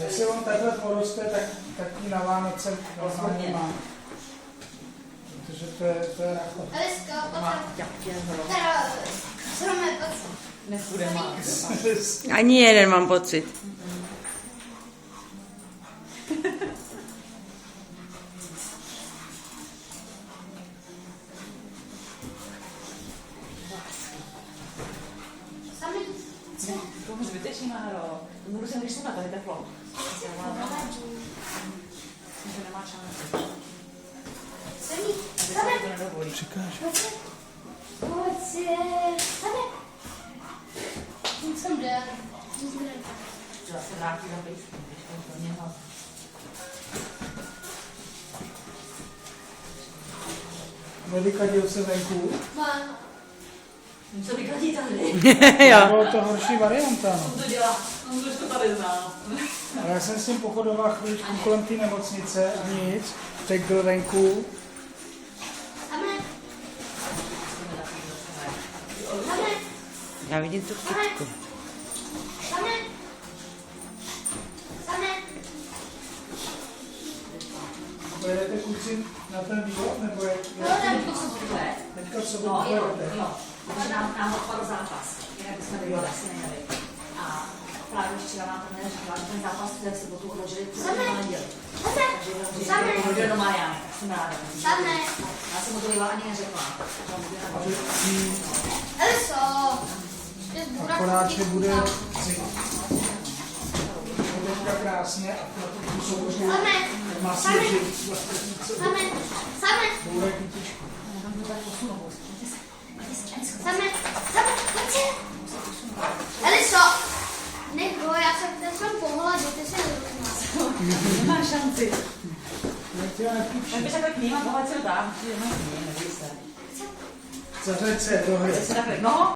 Jestli on takhle poroste, tak ji na Vánoce normálně má. Protože to je rachot. Elisko, Nebude mát. Ani jeden mám pocit. To může vytečný, Máro. Můžu se když na tady teplo. To nemá šanci. Čekáš? To se vrátí na blízký, když to něho. Nevykadil se venku. Co vykladí tady? Bylo to horší varianta. No. On to dělá, on už to tady zná. A já jsem s tím pochodoval chvíličku kolem té nemocnice a nic. Teď byl venku. Já vidím tu kytku. Pojedete kluci na ten výlet, nebo jak? Teďka co No, pojedete? jo. Protože nám odpadl zápas. Jinak bychom bývali asi nejeli. A právě včera nám to neříkala, že ten zápas v sobotu odložili, protože to neděli. Takže do Mariány, tak jsem ráda. Já jsem mu to bývala ani neřekla. Akorát, že bude teďka krásně a to jsou možná masivní. Bude kytičku. Eliso, nebo já jsem teď jsem pomohla, že ty se nedokázal. Nemá šanci. Jak tě nepíčí? Tak bys takhle k ním a pohled se dám, že nemá k ním, neboj se. Zařeď se do hry. Se takhle, no.